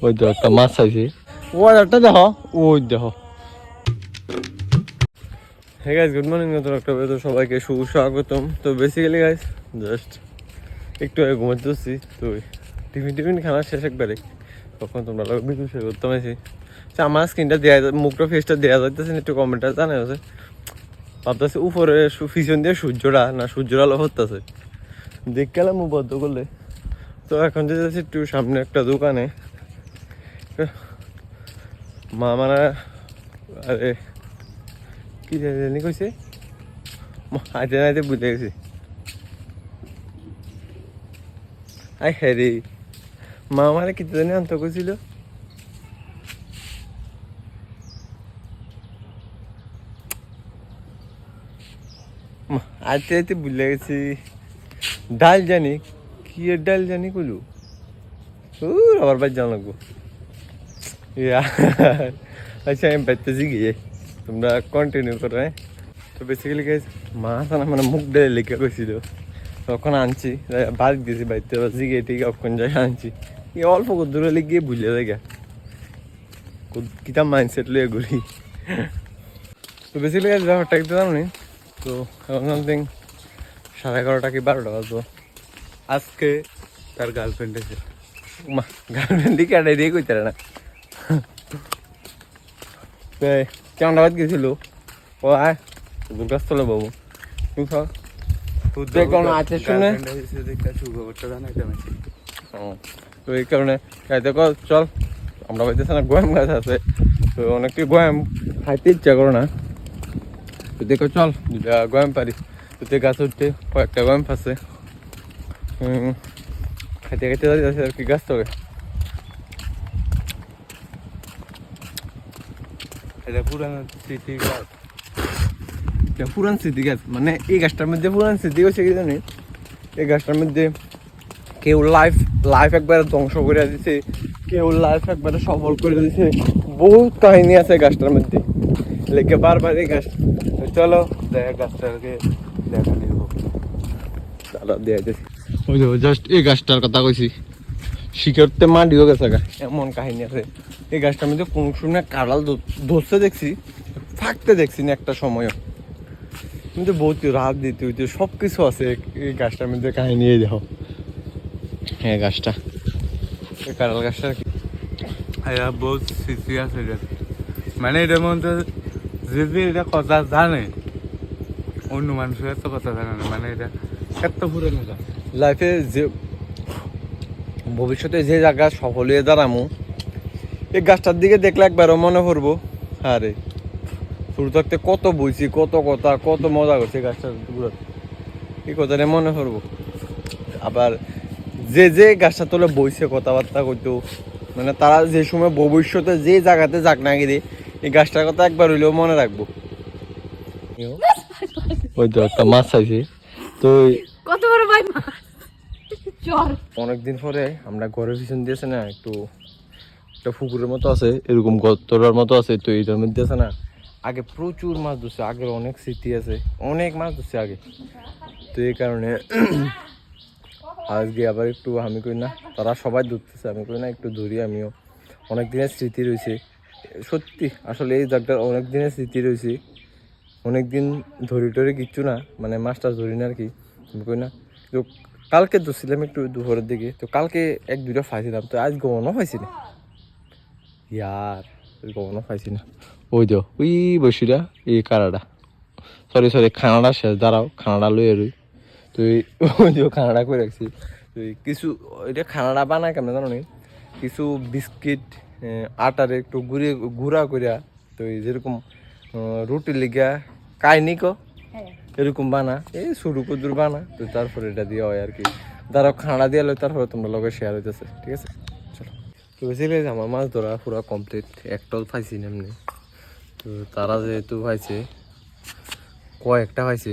ওই তো একটা মাছ আছে, ওই একটা দেখো, ওই দেখো। হ্যাঁ গাইস, গুড মর্নিং। নতুন একটা ভিডিওতে সবাইকে সুস্বাগতম। তো বেসিক্যালি গাইস জাস্ট একটু আগে ঘুমাতে হচ্ছি, তো টিফিন খানা শেষ একবারে, তখন তোমরা ভিডিও শেয়ার করতে পারছি। আমার স্ক্রিনটা দেওয়া মুখটা ফেসটা দেওয়া যাইতেছে না, একটু কমেন্টটা জানা আছে। ভাবতেছে উপরে পিছন দিয়ে সূর্যটা না, সূর্যের আলো হতেছে, দেখ গেলাম বদ্ধ করলে। তো এখন যে যাচ্ছি একটু সামনে একটা দোকানে, মা মানে আরে কি জানি কইছে, আইতে নাইতে বুঝে গেছি। আই হ্যাঁ রে, মা মানে কি জানি আনতে কইছিল, আইতে আইতে বুঝলে গেছি। ডাল জানি কি এর ডাল জানি কইলু, আবার বাদ জানা লাগবো। আচ্ছা আমি বাইতেছি গিয়ে, তোমরা কন্টিনিউ করো। হ্যাঁ, তো বেসিক্যালি গাইস মাছ আনা মানে মুখ ডালে লেখা কইছিল, তখন আনছি বাদ দিয়েছি বাইতে, জিগে ঠিক কখন যাই আনছি। অল্প দূরে গিয়ে বুঝলে দেখা কিতাব মাইন্ডসেট লইয়া ঘুরি। তো বেসিক্যালি গাইস ব্যাপারটা একটু জানি। তো এখন সামথিং 11:30 কি 12টা বাজবো। আজকে তার গার্লফ্রেন্ড এসে, গার্লফ্রেন্ড দিকে আড়াই দিয়ে কইতে না, চান্দাবাদ গেছিল। ও আয় দুর্গাস্থলে বাবু, আছে শুনে। তো এই কারণে দেখো চল, আমরা বাড়িতে না গোয়াম গাছ আছে, তো অনেকটি গোয়াম খাইতে ইচ্ছা করো না, তো দেখো চল গোয়াম পারি। তো গাছ উঠতে কয়েকটা গোয়াম আছে, খাইতে খাইতে যাচ্ছে আর কি গাছ তবে। এটা পুরানো স্মৃতি গাছ, পুরান স্মৃতি গাছ, মানে এই গাছটার মধ্যে পুরান স্মৃতি হয়েছে কি জানি, এই গাছটার মধ্যে কেউ লাইফ একবারে ধ্বংস করে দিছে, কেউ লাইফ একবারে সফল করে দিছে, বহুত কাহিনী আছে গাছটার মধ্যে, লেগে বারবার এই গাছ। চলো গাছটাকে দেখা নিব, চলো দেখেছি। ওই যে জাস্ট এই গাছটার কথা কইছি, শিকড়তে মাটিও গেছে গা, এমন কাহিনী আছে এই গাছটার মধ্যে। কোন সময় কাড়াল ধরতে দেখছি, থাকতে দেখছি না একটা সময়ও, কিন্তু বহুত রাত দিতে হইতে সব কিছু আছে এই গাছটার মধ্যে কাহিনী। এই দেখো হ্যাঁ গাছটা, এই কাঁঠাল গাছটা কি বহুত স্মৃতি আছে, মানে এটার মধ্যে যদি এটা কথা জানে, অন্য মানুষের এত কথা জানে না, মানে এটা এত পুরনো লাইফে যে ভবিষ্যতে যে জায়গা সফল হয়ে দাঁড়ামো, এই গাছটার দিকে দেখলে একবারও মনে পড়বো আরে শুরু থাকতে কত বইছি, কত কথা, কত মজা করছে গাছটার গুলোর, এই কথাটা মনে পড়বো। আবার যে গাছটা তোলে বইছে কথাবার্তা করতো, মানে তারা যে সময় ভবিষ্যতে যে জায়গাতে যাক না গিয়ে এই গাছটার কথা একবার হইলেও মনে রাখবো। ওই তো একটা মাছ আছে, তো কত বড় ভাই মাছ, অনেকদিন পরে আমরা ঘরের পিছন দিয়েছে না, একটু একটা পুকুরের মতো আছে, এরকম গতরার মতো আছে, তো এইটার মধ্যে আছে না আগে প্রচুর মাছ ধরছে, আগের অনেক স্মৃতি আছে, অনেক মাছ ধরছে আগে। তো এই কারণে আজকে আবার একটু আমি কই না, তারা সবাই ধরতেছে, আমি কই না একটু ধরি আমিও, অনেক দিনের স্মৃতি রয়েছে সত্যি। আসলে এই জায়গাটার অনেক দিনের স্মৃতি রয়েছে, অনেক দিন ধরি টরি কিচ্ছু না, মানে মাছটা ধরি না আর কি, আমি কই না। তো কালকে ধরছিলাম একটু দুপুরের দিকে, তো কালকে 1-2টা পাইছিলাম, তো আজ গমনও পাইছি না ইয়ার, গমনও পাইছি না। ওই তো ওই বসিরা এই কারাটা, সরি খানাটা শেষ, দাঁড়াও খানাটা লইয়ে রই। তো ওই যে খানাটা করে রাখছি, তো কিছু এটা খানাটা বানায় কেমন জানো নি, কিছু বিস্কিট আটারে একটু গুঁড়া করিয়া, তো যেরকম রুটি লিগা কাইনি কো এরকম বানা, এই শুরু কুদুর বানা, তো তারপরে এটা দিয়ে হয় আর কি। দাঁড়াও খানা দিয়ে লই, তারপরে তোমরা লগে শেয়ার হইতেছে, ঠিক আছে চলো। তো বেসিক্যালি আমার মাছ ধরা পুরো কমপ্লিট, একটাও পাইছি না এমনি। তো তারা যেহেতু পাইছে কয়েকটা পাইছে,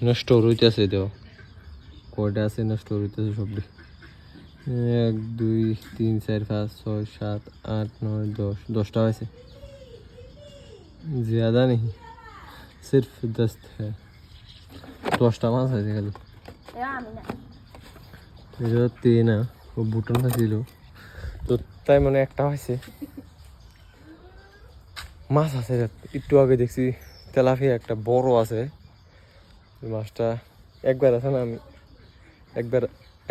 নষ্ট হইতেছে, দেও কয়টা আছে নষ্ট হইতেছে সবটি, 1 2 3 4 5 6 7 8 9 10, 10টা হয়েছে, ज़्यादा नहीं सिर्फ 10 है, 10টা মাছ হয়েছে খালি। এটা 3 ও বুটন ছিল, তো তাই মানে একটা হয়েছে মাছ আছে, একটু আগে দেখছি তেলাপিয়া একটা বড় আছে। মাছটা একবার আছে না, আমি একবার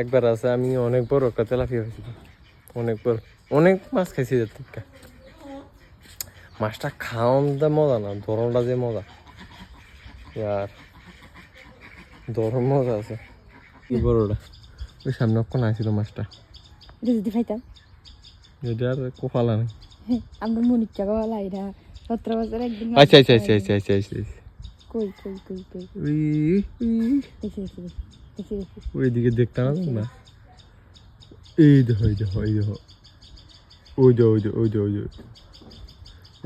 একবার আছে আমি অনেক বড় একটা তেলাপিয়া হয়েছিল, অনেক বড়, অনেক মাছ খাইছি। মাছটা খাওয়ানটা মজা না, ধরনটা যে মজা, আর ধরন মজা আছে। কি বড়টা ওই সামনে অক্ষণ আসছিল মাছটা, যদি খাইতাম এটা আর কোফালা নেই। আমরা মনির টাকা বলা এটা 17 বছর একদিন। আচ্ছা আচ্ছা আচ্ছা আচ্ছা আচ্ছা আচ্ছা কই কই কই কই ওইদিকে দেখতে না, এই দেখো এই দেখো এই দেখো, ওই যে ওই যে ওই যে ওই যে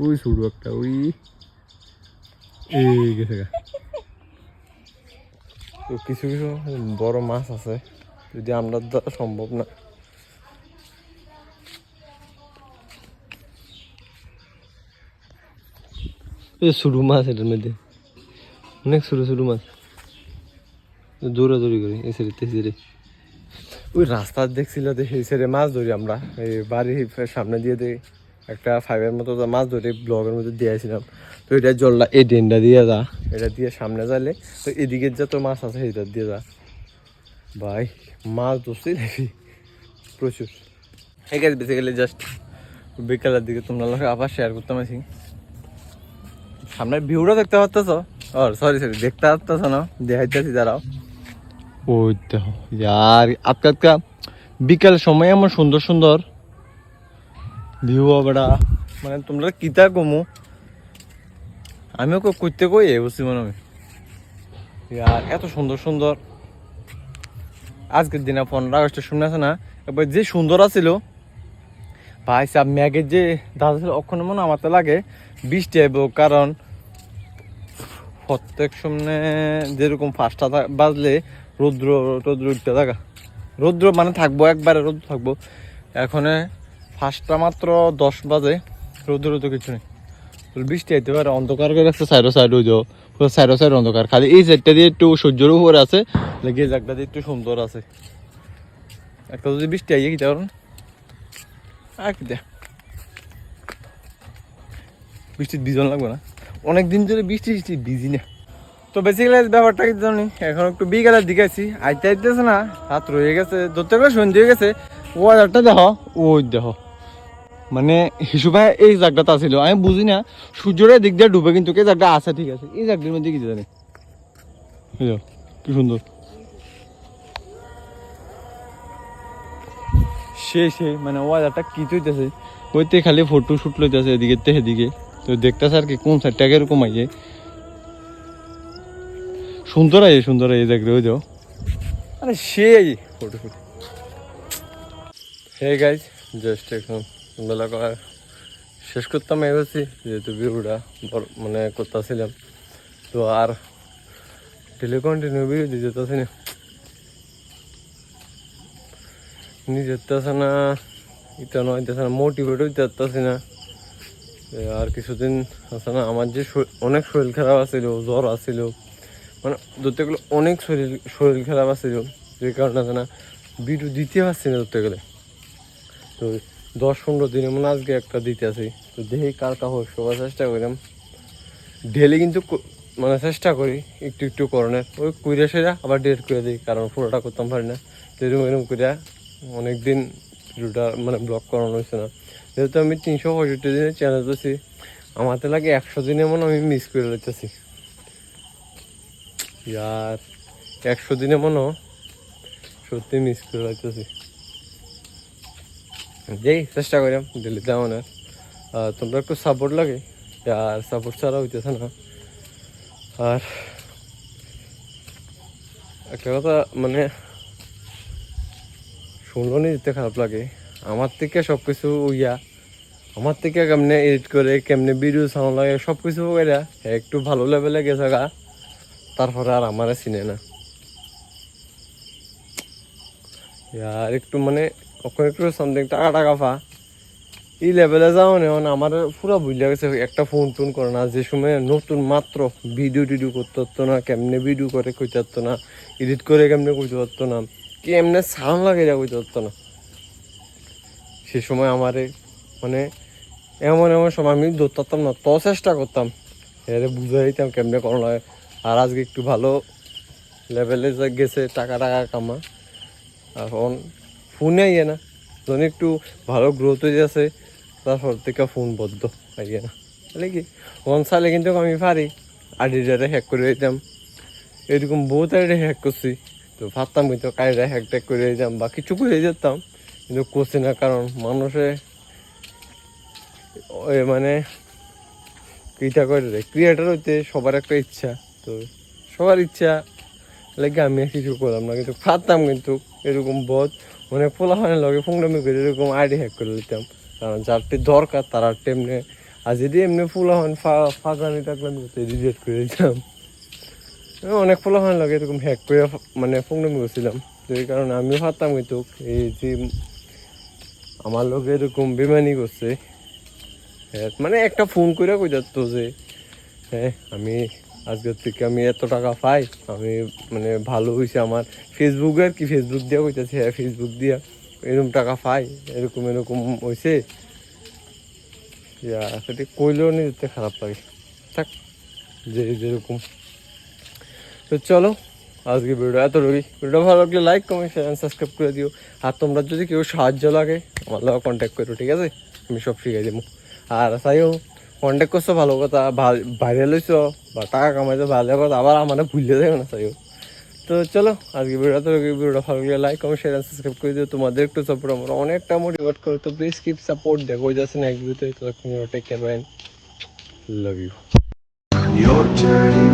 ওই শুরু একটা ওই এই গেছে গা। তো কিছু কিছু বড় মাছ আছে, যদি আমরা দ্বারা সম্ভব না। ছোটো মাছ এটার মধ্যে অনেক ছোটো ছোটো মাছ, দৌড়াদৌড়ি করি এই সাইডে তেসিরে। ওই রাস্তা দেখছিল এই সাইডে মাছ ধরি আমরা, এই বাড়ির সামনে দিয়ে দিই একটা ফাইভের মতো মাছ ধরে ব্লগের মধ্যে দিয়েছিলাম। তো এটা জলটা এই ডেনটা দিয়ে যা, এটা দিয়ে সামনে যাইলে তো এদিকের যত মাছ আছে সেটা দিয়ে যা। ভাই মাছ ধরছি দেখি প্রচুর। এই গাছ বেঁচে গেলে জাস্ট বিকালের দিকে তোমরা লোক আবার শেয়ার করতাম আছি। সামনের ভিউটা দেখতে পারতেছ, সরি সরি দেখতে পারতেছ না, দেখাইতেছি দাঁড়াও। ওই দেখো यार আজকা বিকাল সময় এমন সুন্দর সুন্দর ভিউ বেড়া, মানে তোমরা কিতা কমু আমিও করতে কই বুঝছি মনে হয় यार, এত সুন্দর সুন্দর। আজকের দিনে 15 আগস্টের শুনে আছে না, এবার যে সুন্দর আছিল ভাই সাহেব, ম্যাগের যে দাদা ছিল অক্ষণ মনে আমার তো লাগে বৃষ্টি আইব, কারণ প্রত্যেক সময় যেরকম 5টা বাজলে রৌদ্র টৌদ্র উঠতে থাকা, রৌদ্র মানে থাকবো একবারে রৌদ্র থাকবো। এখন 5টা মাত্র 10 বাজে, রৌদ্র তো কিছু নেই, বৃষ্টি আইতে পারে। অন্ধকার করে রাখছে সাইডো সাইডো, পুরো সাইডো সাইড অন্ধকার, খালি এই সাইডটা দিয়ে একটু সূর্যের উপরে আছে, এই জায়গাটা দিয়ে একটু সুন্দর আছে। একটা যদি বৃষ্টি আইয়ে কি কারণ আর কি দেখ বৃষ্টির বিজন লাগবে না, অনেকদিন ধরে বৃষ্টি বৃষ্টি ভিজি না। তো বেসিক্যালি ব্যাপারটা কি জানি, এখন একটু বিকালের দিকে আছি, আইতে আইতেছে না, রাত রয়ে গেছে, ধরতে গেলে সন্ধ্যে হয়ে গেছে। ওয়াদারটা দেখো, ওই দেখো, মানে হিসুবে এই জায়গাটা ছিল, আমি বুঝি না সূর্যটা দিক দিয়ে ডুবে, কিন্তু এই জায়গাটা আছে ঠিক আছে, এই জায়গাটার মধ্যে কি জানি কি সুন্দর সে মানে ওয়াদারটা কি হইতেছে, ওইতে খালি ফটো শুট লইতেছে এদিকে তে এদিকে। তো দেখতেছে আর কি কোন সাইডটা এরকম আইয়ে সুন্দর এই জায়গাটা, ওই যাও আরে সেই photo shoot. Hey guys, just এখন বেলা শেষ করতাম এগোছি, যেহেতু ভিডিওটা মানে করতেছিলাম, তো আর ডেলি কন্টিনিউ ভিডিও দিতে যেতেছি না, যেতেছে না, এটা নয় যেতেছে না, মোটিভেট হইতে পারতেছি না। আর কিছুদিন আছে না, আমার যে অনেক শরীর খারাপ আছিল, জ্বর আছিল, মানে ধরতে গেলে অনেক শরীর খারাপ আছিল, যে কারণে আছে না ভিডিও দিতে পারছি না ধরতে গেলে। তো 10-15 দিনে মনে আজকে একটা দিতে আসি, তো দেখি কার হোক সবার চেষ্টা করিলাম ডেলি, কিন্তু মানে চেষ্টা করি একটু একটু করণের, ওই কুইরা সেরা আবার ডেট করে দিই, কারণ পুরোটা করতাম পারি না। তো এরকম করিয়া অনেকদিন ভিডিওটা মানে ব্লগ করানো হয়েছে না, যেহেতু আমি 365 দিনের চ্যানেল করছি, আমাতে লাগে 100 দিনে মনে আমি মিস করে লেতেছি আর 100 দিনে মনে সত্যি মিস করে লেতেছি। যেই চেষ্টা করিলাম ডেলি দেওয়া না, তোমরা একটু সাপোর্ট লাগে, আর সাপোর্ট ছাড়া হইতেছে না। আর একটা কথা মানে শুনলো নি দিতে খারাপ লাগে, আমার থেকে সব কিছু আমার থেকে কেমনে এডিট করে কেমনে ভিডিও সাউন্ড লাগে সব কিছু করে একটু ভালো লেভেলে গেছে গা, তারপরে আর আমার চিনে না। আর একটু মানে কখন একটু সামথিং টাকা পা এই লেভেলে যাও না, আমার পুরো বুঝলে গেছে একটা ফোন টোন করে না, যে সময় নতুন মাত্র ভিডিও টিডিও করতে পারতো না, কেমনে ভিডিও করে কইতে পারতো না, এডিট করে কেমনে কইতে পারতো না, কেমনে সাউন্ড লাগে যা কইতে পারতো না, সে সময় আমারে মানে এমন এমন সময় আমি ধরতাম না, তো চেষ্টা করতাম এরে বুঝাই দিতাম কেমনে কোনো হয়। আর আজকে একটু ভালো লেভেলে গেছে, টাকা টাকা কামা, এখন ফোনে আইয়ে না, যখন একটু ভালো গ্রোথ হয়ে যাচ্ছে তারপর থেকে ফোন বদ্ধ আইয়ে না। তাহলে কি ফোন চাইলে কিন্তু আমি পারি, আইডিটারে হ্যাক করে দিতাম, এরকম বহুত আইডিয়া হ্যাক করছি। তো ভাবতাম কিন্তু কাইরা হ্যাক ট্যাক করে দিতাম বা কিছু করে যেতাম, কিন্তু করছি না, কারণ মানুষে মানে কিটা করে রে ক্রিয়েটার হইতে সবার একটা ইচ্ছা, তো সবার ইচ্ছা লাগে আমি আর কিছু করলাম না, কিন্তু পারতাম কিন্তু এরকম বহুত মানে পোলাপানের লগে ফুংডামি করে এরকম আইডি হ্যাক করে দিতাম, কারণ যারটি দরকার তারা টেমনে, আর যদি এমনি পোলাপান ফাঁকানি থাকলে আমি রিজেক্ট করে দিতাম। অনেক পোলাপানের লগে এরকম হ্যাক করে মানে ফুংডামি করছিলাম, তো এই কারণে আমিও পারতাম কিন্তু এই যে আমার লগে এরকম বেমানি করছে, হ্যাঁ মানে একটা ফোন করে কই যাচ্তো যে হ্যাঁ আমি আজকের থেকে আমি এত টাকা পাই, আমি মানে ভালো হয়েছে আমার ফেসবুকে আর কি, ফেসবুক দিয়া কইতেছে হ্যাঁ ফেসবুক দিয়া এরকম টাকা পাই, এরকম এরকম হয়েছে, সেটা কইলেও নিজেতে খারাপ লাগে, থাক যে যেরকম। তো চলো আজকে ভিডিও এতটুকুই, ভিডিও ভালো লাগলে লাইক কমেন্ট শেয়ার সাবস্ক্রাইব করে দিও। আর তোমরা যদি কেউ সাহায্য লাগে আমার লগে কন্ট্যাক্ট করো, ঠিক আছে, আমি সব শিখাই দেবো। আর তাইও কন্ট্যাক্ট করছো ভালো কথা, ভাইরাল হয়েছো বা টাকা কামাইছো ভালো কথা, আবার আমার ভুলে যাবে না তাইও। তো চলো আজকে ভিডিওটা ভালো লাগলে লাইক কমেন্ট শেয়ার সাবস্ক্রাইব করে দিও। তোমাদের একটু সাপোর্ট আমার অনেকটা মোটিভেট করে, তো প্লিজ কিপ সাপোর্ট, দেখো যাচ্ছে নেক্সট ভিডিওতে, তো take care, bye, love you. Your journey